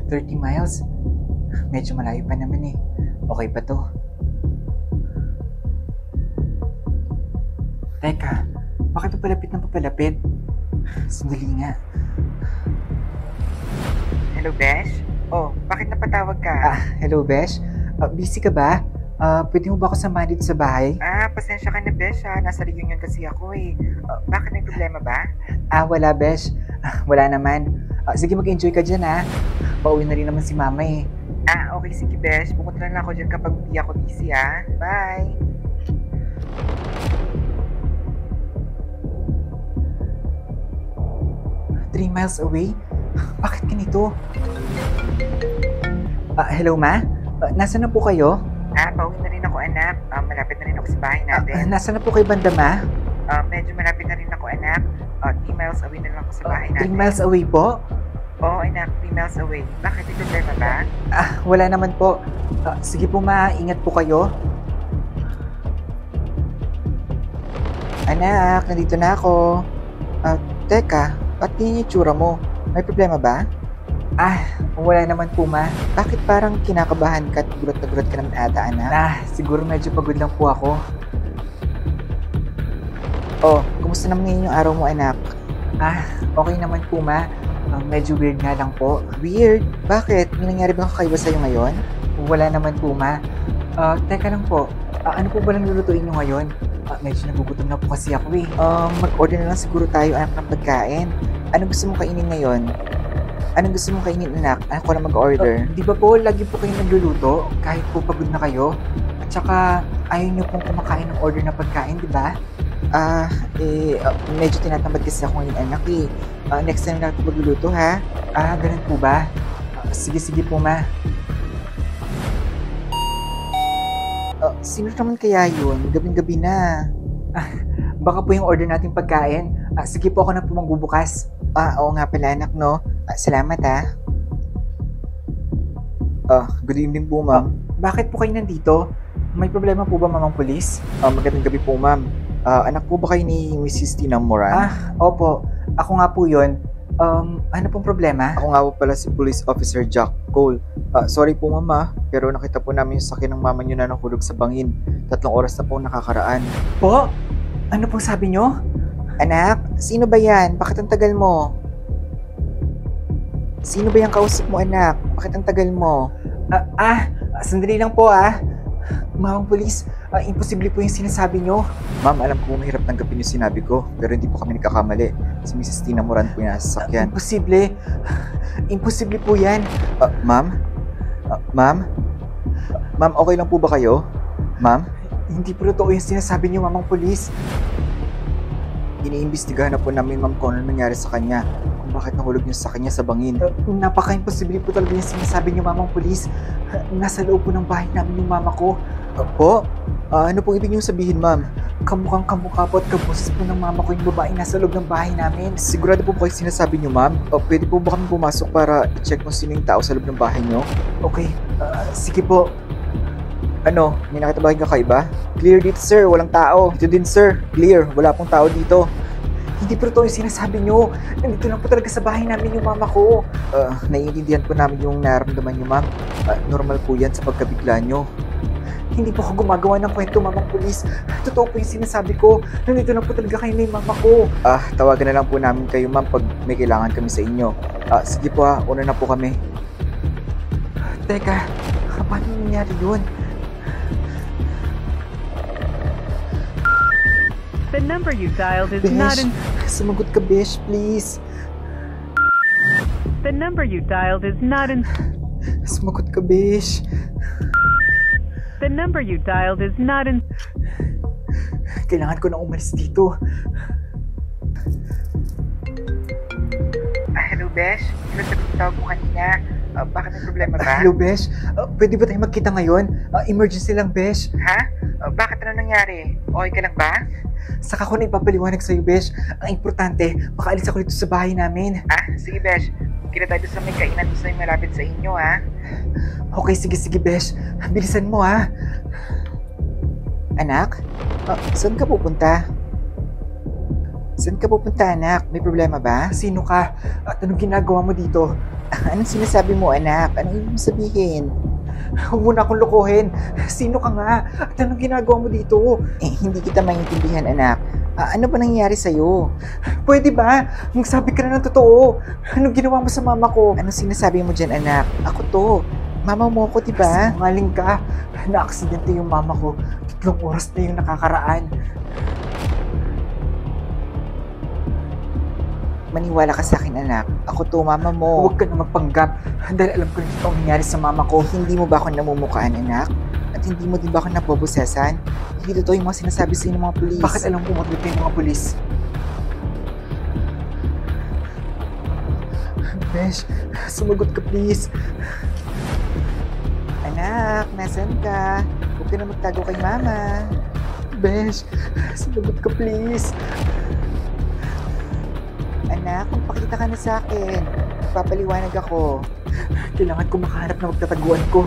30 miles? Medyo malayo pa naman eh. Okay pa to. Teka, bakit papalapit ng papalapit? Sandali nga. Hello, Besh? Oh, bakit napatawag ka? Hello Besh? Busy ka ba? Pwede mo ba ako samahan dito sa bahay? Pasensya ka na, Besh, ha? Nasa reunion kasi ako, eh. Bakit may problema ba? Wala Besh. Wala naman. Sige mag-enjoy ka dyan Pauwi na rin naman si mama eh. Okay, sige, Besh. Pumunta na lang ako dyan kapag hindi ako busy, ha? Bye! Three miles away? Bakit ganito? Hello ma? Nasaan na po kayo? Pauwi na rin ako, anak. Malapit na rin ako sa bahay natin. Nasaan na po kayo banda ma? Medyo malapit na rin ako, anak. 3 miles away na lang ako sa bahay 3 natin. miles away po? Oo, anak. 3 miles away. Bakit? May problema ba? Wala naman po. Sige po ma, ingat po kayo. Anak, nandito na ako. Teka, ba't ganyan yung tsura mo? May problema ba? Wala naman po ma. Bakit parang kinakabahan ka at gulat na gulat ka naman ata, anak? Siguro medyo pagod lang po ako. Kumusta naman ngayon yung araw mo, anak? Okay naman po ma. Medyo weird nga lang po. Weird? Bakit? May nangyari bang kakaiba sa'yo ngayon? Wala naman po ma. Teka lang po. Ano po ba lang lulutuin nyo ngayon? Medyo nagugutom na po kasi ako eh. Mag-order na lang siguro tayo, anak, ng pagkain. Anong gusto mong kainin ngayon? Anong gusto mong kainin, anak? Ako na mag-order. Di ba po, lagi po kayo nagluluto? Kahit po pagod na kayo? At saka, ayaw nyo pong kumakain ng order na pagkain, di ba? Medyo tinatamad kasi ako ngayon, anak eh. Next time na natin magluluto, ha? Ganun po ba? Sige po, ma. Sino naman kaya yun? Gabing-gabi na. Baka po yung order nating pagkain. Sige po, ako na po magbubukas. Oo nga pala, anak, no? Salamat, ha? Good evening po, ma'am. Bakit po kayo nandito? May problema po ba, mamang pulis? Magandang gabi po, ma'am. Anak po ba kayo ni Mrs. Tina Moran? Opo. Ako nga po yun. Ano pong problema? Ako nga po pala si Police Officer Jack Cole. Sorry po, mama, pero nakita po namin yung sakyan ng mama nyo na nahulog sa bangin. 3 oras na po nakakaraan. Po? Ano pong sabi nyo? Anak, sino ba yan? Bakit ang tagal mo? Sino ba yung kausap mo, anak? Bakit ang tagal mo? Sandali lang po, Mamang pulis, imposible po yung sinasabi nyo. Ma'am, alam ko mahirap tanggapin yung sinabi ko, pero hindi po kami nagkakamali. Si Mrs. Tina Moran po yung nasa sasakyan. Imposible? Imposible po yan. Ma'am? Ma'am? Ma'am, okay lang po ba kayo? Ma'am? Hindi po totoo yung sinasabi nyo, mamang pulis. Iniimbestigahan na po namin, ma'am, kung ano nangyari sa kanya. Kung bakit nahulog niya sa kanya sa bangin. Napaka-imposible po talaga yung sinasabi niyo, mamang pulis. Nasa loob po ng bahay namin yung mama ko. Po? Ano pong ibig niyong sabihin, ma'am? Kamukhang kamukha po at kaboses po ng mama ko yung babae nasa loob ng bahay namin. Sigurado po ba kayo sinasabi niyo, ma'am? Pwede po ba kami pumasok para i-check kung sino yung tao sa loob ng bahay niyo? Okay, sige po. Ano, may nakita ba kayong kakaiba? Clear dito, sir. Walang tao. Dito din, sir. Clear. Wala pong tao dito. Hindi po ito yung sinasabi nyo. Nandito lang po talaga sa bahay namin yung mama ko. Naiintindihan po namin yung nararamdaman nyo, ma'am. Normal po yan sa pagkabigla nyo. Hindi po ako gumagawa ng kwento, mamang pulis. Totoo po yung sinasabi ko. Nandito lang po talaga kayo na yung mama ko. Tawagan na lang po namin kayo, ma'am, pag may kailangan kami sa inyo. Sige po, una na po kami. Teka, paano nangyari yun? The number you dialed is not in... Sumagot ka, Besh, please. The number you dialed is not in... Sumagot ka, Besh. The number you dialed is not in... Kailangan ko na umalis dito. Hello, Besh? Tawag mo kanina. Bakit may problema ba? Hello, Besh. Pwede ba tayo magkita ngayon? Emergency lang, Besh. Ha? Bakit ano nangyari? Okay ka lang ba? Saka ko na ipapaliwanag sa'yo, Besh. Ang importante, makaalis ako dito sa bahay namin. Sige, Besh. Kita tayo sa may kainan doon sa may malapit sa inyo, ha? Okay, sige, Besh. Bilisan mo, ha? Anak? Saan ka pupunta? Saan ka pupunta, anak? May problema ba? Sino ka? At anong ginagawa mo dito? Anong sinasabi mo, anak? Anong ibig sabihin? Huwag mo na akong lokohin. Sino ka nga? At anong ginagawa mo dito? Hindi kita maintindihan, anak. Ano ba nangyayari sa'yo? Pwede ba? Magsabi ka na ng totoo. Anong ginawa mo sa mama ko? Anong sinasabi mo dyan, anak? Ako to. Mama mo ko, diba? Sinungaling ka. Na-aksidente yung mama ko. 3 oras na yung nakakaraan. Maniwala ka sa akin, anak. Ako to, mama mo. Huwag ka na magpanggap. Dahil alam ko na ito ang nangyari sa mama ko. Hindi mo ba ako namumukhaan, anak? At hindi mo din ba ako nabobosesan? Hindi totoo yung mga sinasabi sa'yo ng mga pulis. Bakit alam mo magluto yung mga pulis? Besh, sumagot ka please. Anak, nasan ka? Huwag ka na magtago kay mama. Besh, sumagot ka please. Anak, magpakita ka na sa akin. Papaliwanag ako. Kailangan ko makahanap na magtataguan ko.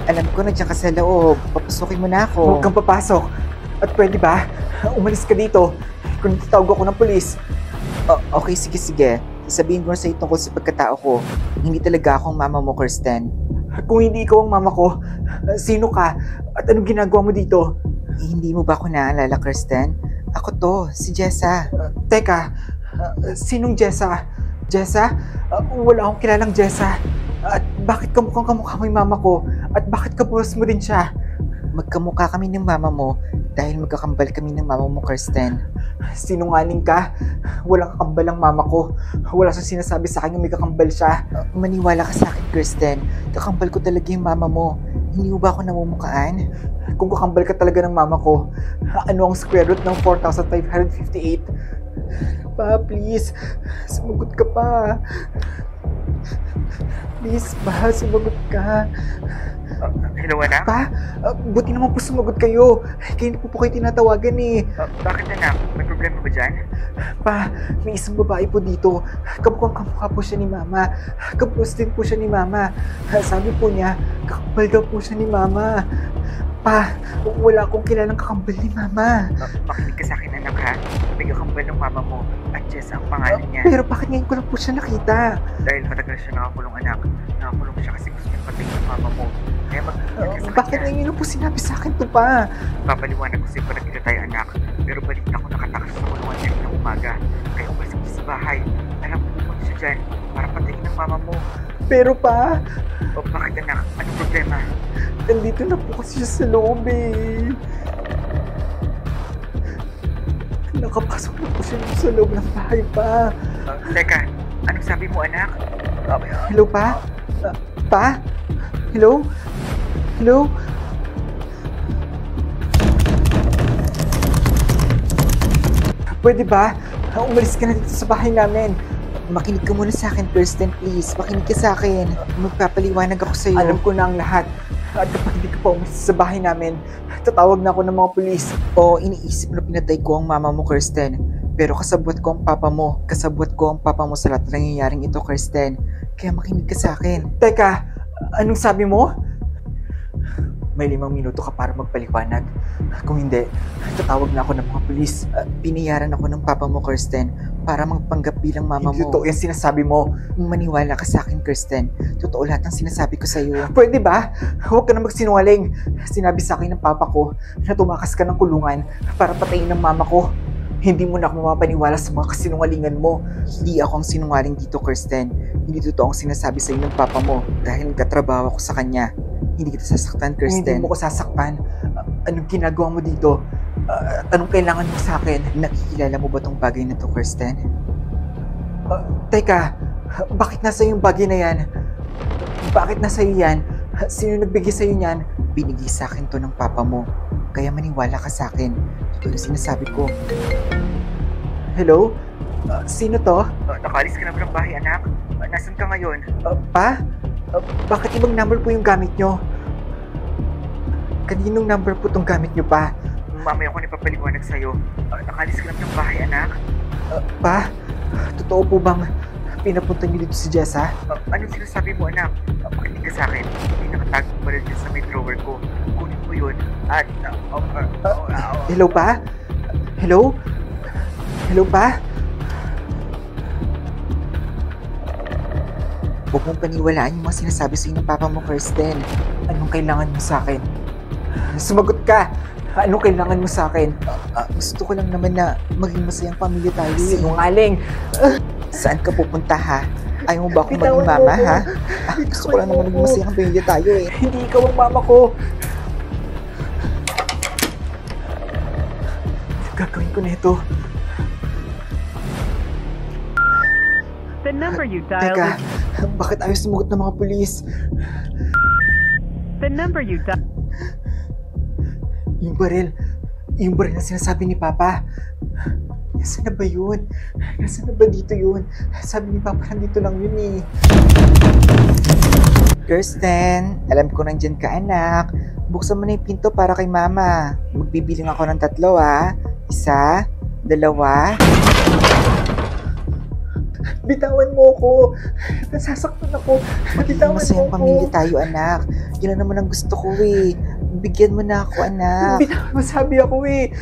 Alam ko na dyan ka sa loob. Papasukin mo na ako. Huwag kang papasok. At pwede ba? Umalis ka dito. Kung tatawag ako ng pulis. Okay, sige. Sabihin ko na sa'yo tungkol sa pagkatao ko. Hindi talaga akong mama mo, Kirsten. Kung hindi ikaw ang mama ko, sino ka? At anong ginagawa mo dito? Hindi mo ba ako naaalala, Kirsten? Ako to, si Jessa. Teka, sinong Jessa? Jessa? Wala akong kilalang Jessa. At bakit kamukhang kamukha mo yung mama ko? At bakit kabuhos mo din siya? Magkamukha kami ng mama mo dahil magkakambal kami ng mama mo, Kirsten. Sinungaling ka? Walang kakambal ang mama ko. Wala siyang sinasabi sa akin yung may kakambal siya. Maniwala ka sa akin, Kirsten. Kakambal ko talaga yung mama mo. Hindi mo ba ako namumukhaan? Kung kakambal ka talaga ng mama ko, ano ang square root ng 4,558? Pa, please. Sumagot ka pa. Please, pa. Sumagot ka. Hello, anak? Pa, buti naman po sumagot kayo. Kaya po kayo tinatawagan eh. Bakit, anak? May problema ba dyan? Pa, may isang babae po dito. Kamukha po siya ni Mama. Kapos din po siya ni Mama. Sabi po niya, kakambal daw po siya ni Mama. Pa, wala akong kilalang kakambal ni Mama. Makinig ka sa akin, anak, ha? May kakambal ng mama mo at Jess ang pangalan niya. Pero bakit ngayon ko lang po siya nakita? Dahil matagal siya nakakulong, anak. Nakakulong siya kasi gusto niyang patayin ng mama mo. Kaya mag-ingat ka sa Bakit kanya. ngayon lang po sinabi sa akin to pa? Papaliwanag ko sa'yo pa nagkita tayo, anak. Pero balita ko nakatakas sa kulungan niya ng umaga. Kaya umalis ko sa bahay. Alam ko pumunta siya dyan para patayin ng mama mo. Pero pa, Bakit, anak? Anong problema? nandito na po kasi siya sa loob eh. Nakapasok na po siya sa loob ng bahay pa. Teka, anong sabi mo, anak? Hello pa? Pa? Hello? Hello? Pwede ba? Umalis ka na dito sa bahay namin. Makinig ka muna sa akin, Kirsten, please. Makinig ka sa akin. Magpapaliwanag ako sa'yo. Alam ko na ang lahat. At kapag hindi ka pa umalis sa bahay namin, tatawag na ako ng mga pulis. O iniisip na pinatay ko ang mama mo, Kirsten. Pero kasabwat ko ang papa mo. Kasabwat ko ang papa mo sa lahat ng nangyayaring ito, Kirsten. Kaya makinig ka sa akin. Teka, anong sabi mo? May 5 minuto ka para magpaliwanag. Kung hindi, tatawag na ako ng mga pulis. Pinayaran ako ng papa mo, Kirsten, para magpanggap bilang mama mo. Hindi totoo yung sinasabi mo. Maniwala ka sa akin, Kirsten. Totoo lahat ng sinasabi ko sa'yo. Pwede ba? Huwag ka na magsinungaling. Sinabi sa akin ng papa ko na tumakas ka ng kulungan para patayin ng mama ko. Hindi mo na ako mapaniwala sa mga kasinungalingan mo. Hindi ako ang sinungaling dito, Kirsten. Hindi totoo ang sinasabi sa'yo ng papa mo dahil nagkatrabaho ako sa kanya. Hindi kita sasaktan, Kirsten. Hindi mo ko sasaktan. Anong ginagawa mo dito? Anong kailangan mo sa akin? Nakikilala mo ba tong bagay na to, Kirsten? Teka, bakit nasa yung bagay na yan? Bakit nasa iyo yan? Sino nagbigay sa'yo niyan? Binigay sa akin to ng papa mo. Kaya maniwala ka sa akin. Ito yung sinasabi ko. Hello? Sino to? Nakalis ka na ba ng bahay, anak? Nasaan ka ngayon? Pa? Bakit ibang number po yung gamit nyo? Kaninong number po tong gamit nyo, pa? Mamaya ko nipapaliwanag sa'yo. Nakalis ka na ba ng bahay, anak? Pa? Totoo po bang pinapunta nyo dito si Jessa? Anong sinasabi mo, anak? Makinig ka sa akin. May nakatagong baril dyan sa may drawer ko. Kunin mo yun. At... Hello, pa? Hello? Hello pa? Huwag mong paniwalaan yung mga sinasabi sa'yo ng papa mo, Kirsten. Anong kailangan mo sa akin? Sumagot ka! Anong kailangan mo sa akin? Gusto ko lang naman na maging masayang pamilya tayo. Sinungaling! Saan ka pupunta, ha? Ayaw mo ba akong maging mama, ha? Gusto ko lang naman maging masayang pamilya tayo, eh. Hindi ikaw ang mama ko! Gagawin ko nito. The number you dialed Teka, is bakit ayaw sumagot ng mga pulis? the number you dialed. Yung baril na sinasabi ni Papa. Nasaan na ba yun? Nasaan na ba dito yun? Sabi ni Papa, nandito lang yun eh. Kirsten, alam ko nandyan ka, anak. Buksan mo na yung pinto para kay Mama. Magbibiling ako ng 3, ah. 1, 2. Bitawan mo ako. Nasasaktan ako. Bitawan mo Masayang ako. pamilya tayo, anak. Yun na naman ang gusto ko eh. Bigyan mo na ako, anak. Bitawan mo, sabi ako eh.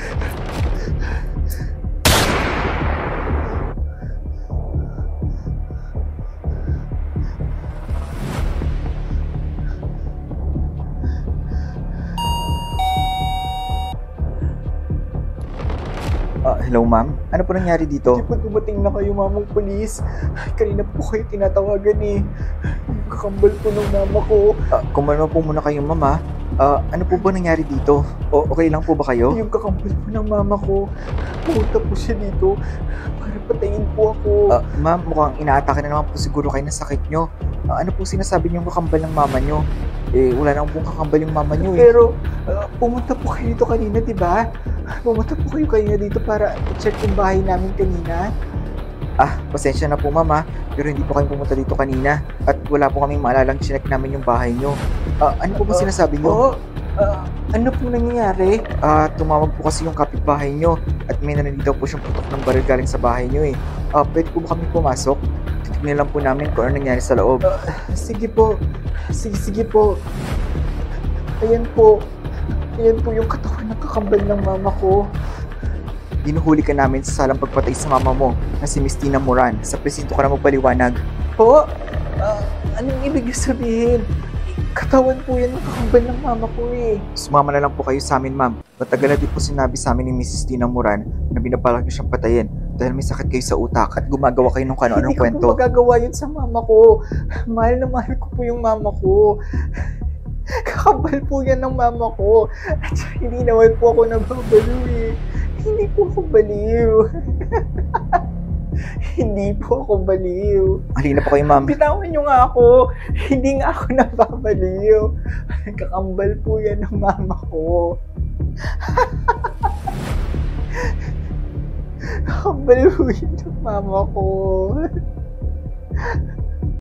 Hello, ma'am. Ano po nangyari dito? Hindi po dumating na kayo, mamang polis. Kanina po kayo tinatawagan eh. Yung kakambal po ng mama ko. Kumalma po muna kayo, ma'am, ha? Ano po ba nangyari dito? Okay lang po ba kayo? Yung kakambal po ng mama ko. Pumunta po siya dito para patayin po ako. Ma'am, mukhang inaatake na naman po siguro kayo na sakit nyo. Ano po sinasabi niyo kakambal ng mama nyo? Wala nang pong kakambal yung mama nyo eh. Pero pumunta po kayo dito kanina, di ba? Pumunta po kayo kanina dito para i-check yung bahay namin kanina. Pasensya na po, ma'am, ha? Pero hindi po kayo pumunta dito kanina. At wala po kaming maalalang chinek namin yung bahay nyo. Ano po ba sinasabi nyo? Ano po nangyayari? Tumawag po kasi yung kapitbahay nyo. At may narinig daw po siyang putok ng baril galing sa bahay nyo eh. Pwede po ba kami pumasok? Titignan lang po namin kung ano nangyari sa loob. Sige po. Sige po. Ayan po. Ayan po yung katawan ng kakambal ng mama ko. Ginuhuli ka namin sa salang pagpatay sa mama mo na si Miss Tina Moran. Sa presinto ka na magpaliwanag. Po? Anong ibig sabihin? Katawan po yan ng kakambal ng mama ko eh. Sumama na lang po kayo sa amin, ma'am. Matagal na din po sinabi sa amin ni Mrs. Tina Moran na binabalak niyo siyang patayin dahil may sakit kayo sa utak at gumagawa kayo ng kano-anong kwento. Hindi ko po magagawa yun sa mama ko. Mahal na mahal ko po yung mama ko. Kakambal po yan ng mama ko. At hindi naman po ako nababaliw eh. Hindi po ako baliw. Hindi po ako baliw. Halina po kayo, ma'am. Bitawan niyo nga ako. Hindi nga ako nababaliw. Kakambal po yan ng mama ko. Kakambal po yan ng mama ko.